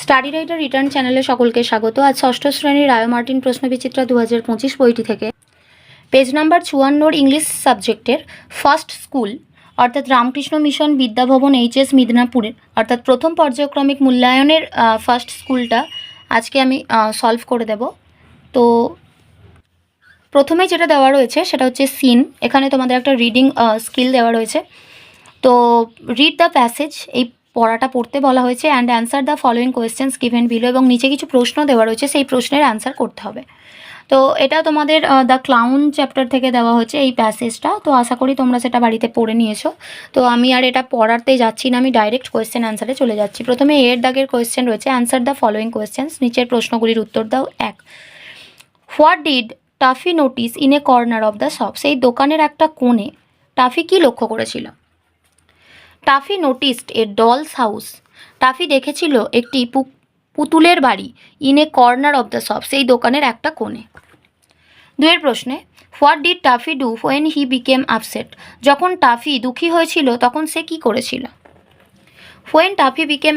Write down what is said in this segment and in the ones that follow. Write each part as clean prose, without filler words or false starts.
Study writer return চ্যানেলে সকলকে স্বাগত। আজ ষষ্ঠ শ্রেণীর রায় মার্টিন প্রশ্নবিচিত্রা 2025 বইটি থেকে পেজ নাম্বার 54 ইংলিশ সাবজেক্টের ফার্স্ট স্কুল অর্থাৎ রামকৃষ্ণ মিশন বিদ্যাভবন এইচএস মিদনাপুরের অর্থাৎ প্রথম পর্যায়ক্রমিক মূল্যায়নের ফার্স্ট স্কুলটা আজকে আমি সলভ করে দেব। তো প্রথমেই যেটা দেওয়া রয়েছে সেটা হচ্ছে সিন। এখানে তোমাদের একটা রিডিং স্কিল দেওয়া রয়েছে। তো রিড দ্য প্যাসেজ, এই পড়াটা পড়তে বলা হয়েছে, and answer the following questions given below, এবং নিচে কিছু প্রশ্ন দেওয়া রয়েছে, সেই প্রশ্নের অ্যান্সার করতে হবে। তো এটা তোমাদের দ্য ক্লাউন চ্যাপ্টার থেকে দেওয়া হয়েছে এই প্যাসেজটা। তো আশা করি তোমরা সেটা বাড়িতে পড়ে নিয়েছো। তো আমি আর এটা পড়াতে যাচ্ছি না, আমি ডাইরেক্ট কোয়েশ্চেন অ্যান্সারে চলে যাচ্ছি। প্রথমে এর দাগের কোয়েশ্চেন রয়েছে, অ্যান্সার দ্য ফলোয়িং কোয়েশ্চেন্স, নিচের প্রশ্নগুলির উত্তর দাও। 1. What did toffee notice in a corner of the shop, সেই দোকানের একটা কোণে টাফি কি লক্ষ্য করেছিল? টাফি নোটিসড এ ডলস হাউস, টাফি দেখেছিল একটি পুতুলের বাড়ি, in a corner of the shop, সেই দোকানের একটা কোণে। 2 প্রশ্নে, what did Taffy do when he became upset, যখন টাফি দুঃখী হয়েছিল তখন সে কি করেছিল? হোয়েন টাফি বিকেম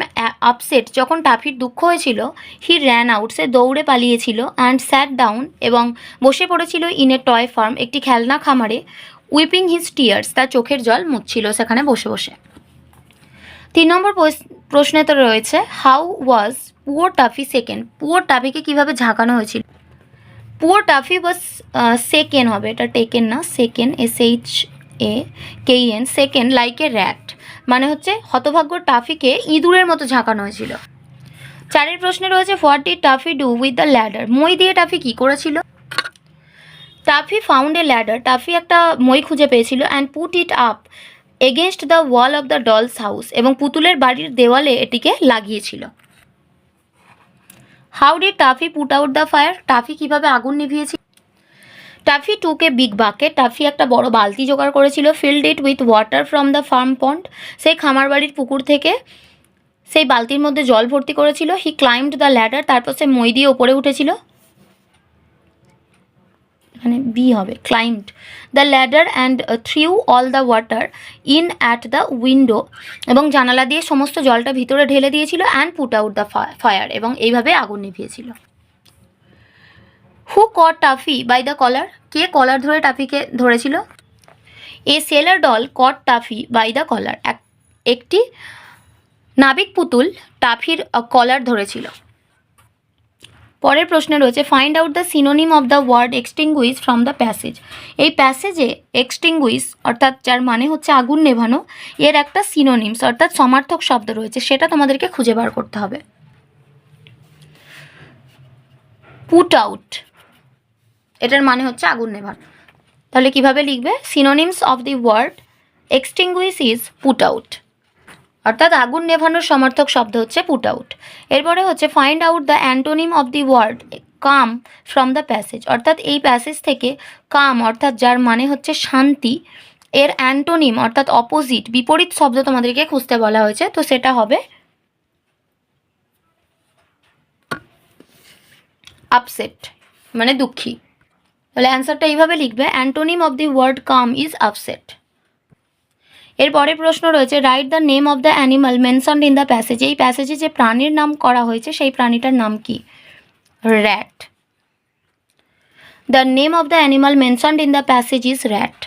আপসেট, যখন টাফির দুঃখ হয়েছিল, হি র্যান আউট, সে দৌড়ে পালিয়েছিল, অ্যান্ড স্যাট ডাউন, এবং বসে পড়েছিল, ইন এ টয় ফার্ম, একটি খেলনা খামারে, উইপিং হিজ টিয়ার্স, তার চোখের জল মুছছিল সেখানে বসে বসে। 3 নম্বর প্রশ্নে তো রয়েছে, how was poor Taffy second, poor টাফিকে কীভাবে ঝাঁকানো হয়েছিল? পুয়ার টাফি ওয়াজ সেকেন হবে, এটা টেকেন না, second, SHAKEN, second like a rat, মানে হচ্ছে হতভাগ্য টাফিকে ইঁদুরের মতো ঝাঁকানো হয়েছিল। 4 প্রশ্নে রয়েছে, what did Taffy do with the ladder, মই দিয়ে টাফি কী করেছিল? Taffy found a ladder, Taffy একটা মই খুঁজে পেয়েছিল, and put it up against the wall of the dolls house, এবং পুতুলের বাড়ির দেওয়ালে এটিকে লাগিয়েছিল। How did Taffy put out the fire, Taffy কীভাবে আগুন নিভিয়েছিল? Taffy took a big bucket, Taffy একটা বড় বালতি জোগাড় করেছিল, filled it with water from the farm পন্ড, সেই খামার বাড়ির পুকুর থেকে সেই বালতির মধ্যে জল ভর্তি করেছিল। হি ক্লাইম্বড দ্য ল্যাডার, তারপর সে মই দিয়ে ওপরে উঠেছিল, এখানে বি হবে, climbed the ladder and threw all the water in at the window, এবং জানালা দিয়ে সমস্ত জলটা ভিতরে ঢেলে দিয়েছিল, and put out the fire, এবং এইভাবে আগুন নিভিয়েছিল। Who caught Taffy by the collar, কে কলার ধরে টাফিকে ধরেছিল? A sailor doll caught Taffy by the collar, একটি নাবিক পুতুল টাফির কলার ধরেছিল। পরের প্রশ্নে রয়েছে, find out the synonym of the word extinguish from the passage, এই প্যাসেজে এক্সটিংগুইশ অর্থাৎ যার মানে হচ্ছে আগুন নেভানো, এর একটা সিনোনিমস অর্থাৎ সমার্থক শব্দ রয়েছে, সেটা তোমাদেরকে খুঁজে বার করতে হবে। পুট আউট, এটার মানে হচ্ছে আগুন নেভানো, তাহলে কিভাবে লিখবে? Synonyms of the word extinguish is put out, অর্থাৎ আগুন নেভানোর সমার্থক শব্দ হচ্ছে পুট আউট। এরপরে হচ্ছে, find out the antonym of the word come from the passage, অর্থাৎ এই প্যাসেজ থেকে কাম অর্থাৎ যার মানে হচ্ছে শান্তি, এর অ্যান্টোনিম অর্থাৎ অপোজিট বিপরীত শব্দ তোমাদেরকে খুঁজতে বলা হয়েছে, তো সেটা হবে আপসেট, মানে দুঃখী। তাহলে অ্যান্সারটা এইভাবে লিখবে, antonym of the word come is upset. এরপরে প্রশ্ন রয়েছে, write the name of the animal mentioned in the passage, এই প্যাসেজে যে প্রাণীর নাম করা হয়েছে সেই প্রাণীটার নাম কি? Rat. The name of the animal mentioned in the passage is rat.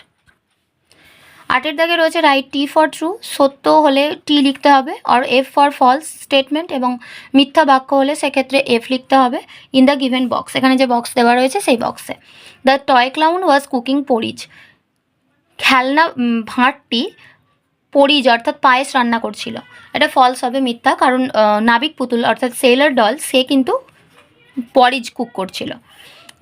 8 দাগে রয়েছে, রাইট টি ফর ট্রু, সত্য হলে টি লিখতে হবে, আর এফ ফর ফলস স্টেটমেন্ট, এবং মিথ্যা বাক্য হলে সেক্ষেত্রে এফ লিখতে হবে, ইন দ্য গিভেন বক্স, এখানে যে বক্স দেওয়া রয়েছে সেই বক্সে। The toy clown was cooking porridge, খেলনা ভাঁড়টি পরিজ অর্থাৎ পায়েস রান্না করছিল, এটা ফলস হবে, মিথ্যা, কারণ নাবিক পুতুল অর্থাৎ সেলার ডল সে কিন্তু পরিজ কুক করছিল।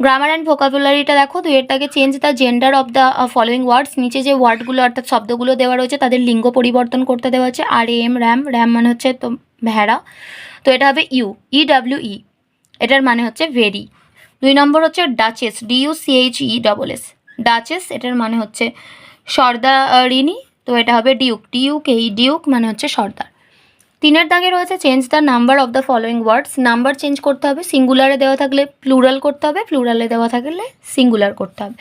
গ্রামার অ্যান্ড ভোকাবুলারিটা দেখো, 2 দাগে change the gender of the following words, নিচে যে ওয়ার্ডগুলো অর্থাৎ শব্দগুলো দেওয়া রয়েছে তাদের লিঙ্গ পরিবর্তন করতে দেওয়া হচ্ছে। RAM র্যাম, র্যাম মানে হচ্ছে তো ভেড়া, তো এটা হবে EWE, এটার মানে হচ্ছে ভেরি। 2 নম্বর হচ্ছে ডাচেস, DUCHESS, ডাচেস, এটার মানে হচ্ছে সর্দারিনী, তো এটা হবে ডিউক, DUKE, ডিউক মানে হচ্ছে সর্দার। 3 দাগে রয়েছে, change the number of the following words, number change করতে হবে, সিঙ্গুলারে দেওয়া থাকলে প্লুরাল করতে হবে, প্লুরালে দেওয়া থাকলে সিঙ্গুলার করতে হবে।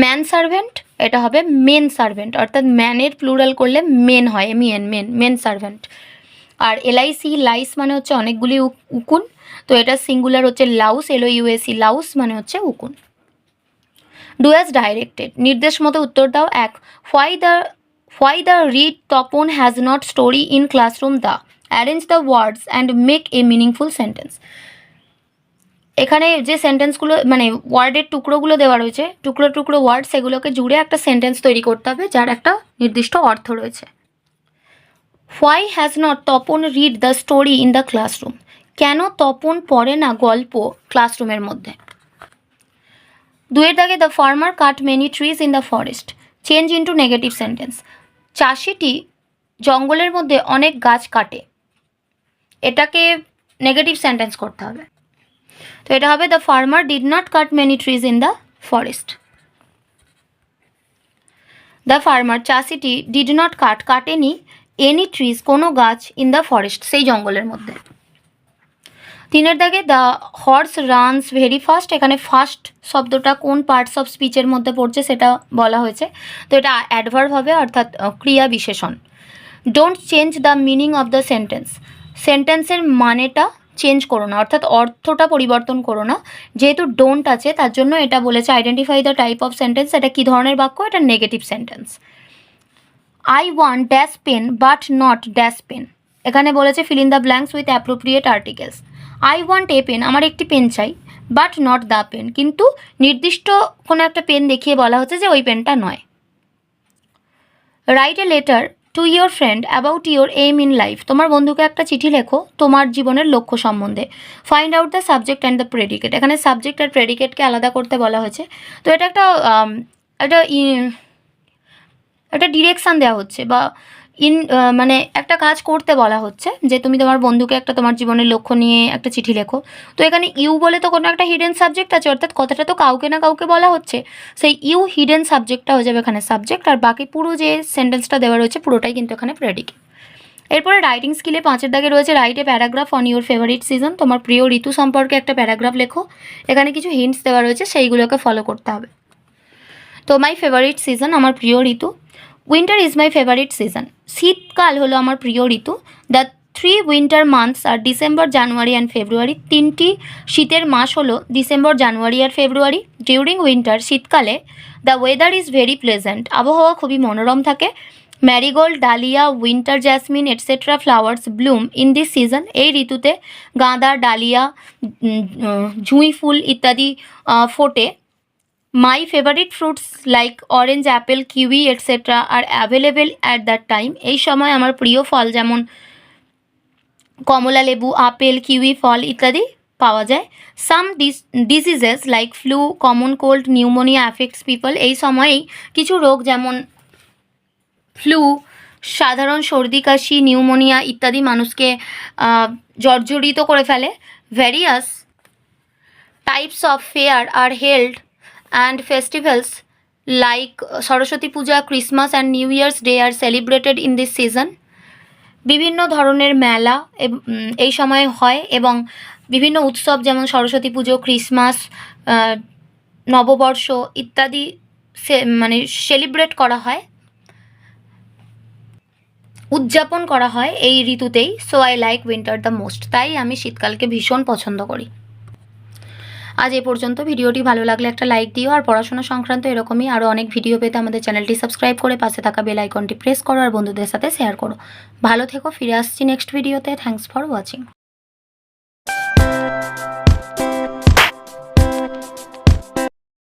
ম্যান সার্ভেন্ট, এটা হবে মেন সার্ভেন্ট, অর্থাৎ ম্যানের প্লুরাল করলে মেন হয়, মেন সার্ভেন্ট। আর LIC লাইস মানে হচ্ছে অনেকগুলি উকুন, তো এটা সিঙ্গুলার হচ্ছে লাউস, LOUS লাউস মানে হচ্ছে উকুন। ডু অ্যাজ ডাইরেক্টেড, নির্দেশ মতো উত্তর দাও। 1. Why the read Tapan has not story in classroom the, arrange the words and make a meaningful sentence. এখানে যে সেন্টেন্সগুলো মানে ওয়ার্ডের টুকরোগুলো দেওয়া রয়েছে, টুকরো টুকরো ওয়ার্ড, সেগুলোকে জুড়ে একটা সেন্টেন্স তৈরি করতে হবে যার একটা নির্দিষ্ট অর্থ রয়েছে। Why has not Tapan read the story in the classroom, কেন তপন পড়ে না গল্প ক্লাসরুমের মধ্যে। 2 এর দাগে the farmer cut many trees in the forest, change into negative sentence. চাষিটি জঙ্গলের মধ্যে অনেক গাছ কাটে, এটাকে নেগেটিভ সেন্টেন্স করতে হবে। তো এটা হবে the farmer did not cut many trees in the forest. The farmer চাষিটি ডিড নট কাটেনি এনি ট্রিজ কোনো গাছ ইন দ্য ফরেস্ট সেই জঙ্গলের মধ্যে। 3 এর দাগে the horse runs very fast, এখানে ফাস্ট শব্দটা কোন পার্টস অফ স্পিচের মধ্যে পড়ছে সেটা বলা হয়েছে, তো এটা অ্যাডভার্ব হবে অর্থাৎ ক্রিয়া বিশেষণ। Don't change the meaning of the sentence, সেন্টেন্সের মানেটা চেঞ্জ করো না অর্থাৎ অর্থটা পরিবর্তন করো না, যেহেতু ডোন্ট আছে তার জন্য এটা বলেছে identify the type of sentence, এটা কী ধরনের বাক্য, এটা negative sentence. I want dash pen but not dash pen, এখানে বলেছে fill in the blanks with appropriate articles. I want a pen, আমার একটি পেন চাই, বাট নট দ্য পেন, কিন্তু নির্দিষ্ট কোনো একটা পেন দেখিয়ে বলা হচ্ছে যে ওই পেনটা নয়। Write a letter to your friend about your aim in life, তোমার বন্ধুকে একটা চিঠি লেখো তোমার জীবনের লক্ষ্য সম্বন্ধে। Find out the subject and the predicate, এখানে সাবজেক্ট আর প্রেডিকেটকে আলাদা করতে বলা হয়েছে, তো এটা একটা ডিরেকশান দেওয়া হচ্ছে বা মানে একটা কাজ করতে বলা হচ্ছে যে তুমি তোমার বন্ধুকে একটা তোমার জীবনের লক্ষ্য নিয়ে একটা চিঠি লেখো। তো এখানে ইউ বলে তো কোনো একটা হিডেন সাবজেক্ট আছে, অর্থাৎ কথাটা তো কাউকে না কাউকে বলা হচ্ছে, সেই ইউ হিডেন সাবজেক্টটা হয়ে যাবে এখানে সাবজেক্ট, আর বাকি পুরো যে সেন্টেন্সটা দেওয়া রয়েছে পুরোটাই কিন্তু এখানে প্রেডিকেট। এরপরে রাইটিং স্কিলে 5 এর দাগে রয়েছে write a paragraph on your favourite season, তোমার প্রিয় ঋতু সম্পর্কে একটা প্যারাগ্রাফ লেখো, এখানে কিছু হিন্টস দেওয়া রয়েছে সেইগুলোকে ফলো করতে হবে। তো মাই ফেভারিট সিজন, আমার প্রিয় ঋতু। Winter is my favourite season, শীতকাল হলো আমার প্রিয় ঋতু। The 3 winter months are December, January and February, 3টি শীতের মাস হলো ডিসেম্বর, জানুয়ারি আর ফেব্রুয়ারি। ডিউরিং উইন্টার, শীতকালে, the weather is very pleasant, আবহাওয়া খুবই মনোরম থাকে। Marigold, dahlia, winter jasmine etcetera flowers bloom in this season, এই ঋতুতে গাঁদা, ডালিয়া, জুঁই ফুল ইত্যাদি ফোটে। My favourite fruits like orange, apple, kiwi etcetera R available at that time, এই সময় আমার প্রিয় ফল যেমন কমলা লেবু, আপেল, কিউই ফল ইত্যাদি পাওয়া যায়। Some diseases like flu, common cold, pneumonia affects people, এই সময়েই কিছু রোগ যেমন ফ্লু, সাধারণ সর্দি কাশি, নিউমোনিয়া ইত্যাদি মানুষকে জর্জরিত করে ফেলে। Various types of fair are held and festivals like Saraswati Puja, Christmas and New Year's Day are celebrated in this season. বিভিন্ন ধরনের মেলা এই সময় হয় এবং বিভিন্ন উৎসব যেমন সরস্বতী পুজো, ক্রিসমাস, নববর্ষ ইত্যাদি মানে সেলিব্রেট করা হয়, উদযাপন করা হয় এই ঋতুতেই। So I like winter the most, তাই আমি শীতকালকে ভীষণ পছন্দ করি। আজ এ পর্যন্ত, ভিডিওটি ভালো লাগলে একটা লাইক দিও, আর পড়াশোনা সংক্রান্ত এরকমই আরও অনেক ভিডিও পেতে আমাদের চ্যানেলটি সাবস্ক্রাইব করে পাশে থাকা বেল আইকনটি প্রেস করো আর বন্ধুদের সাথে শেয়ার করো। ভালো থেকো, ফিরে আসছি নেক্সট ভিডিওতে। Thanks for watching.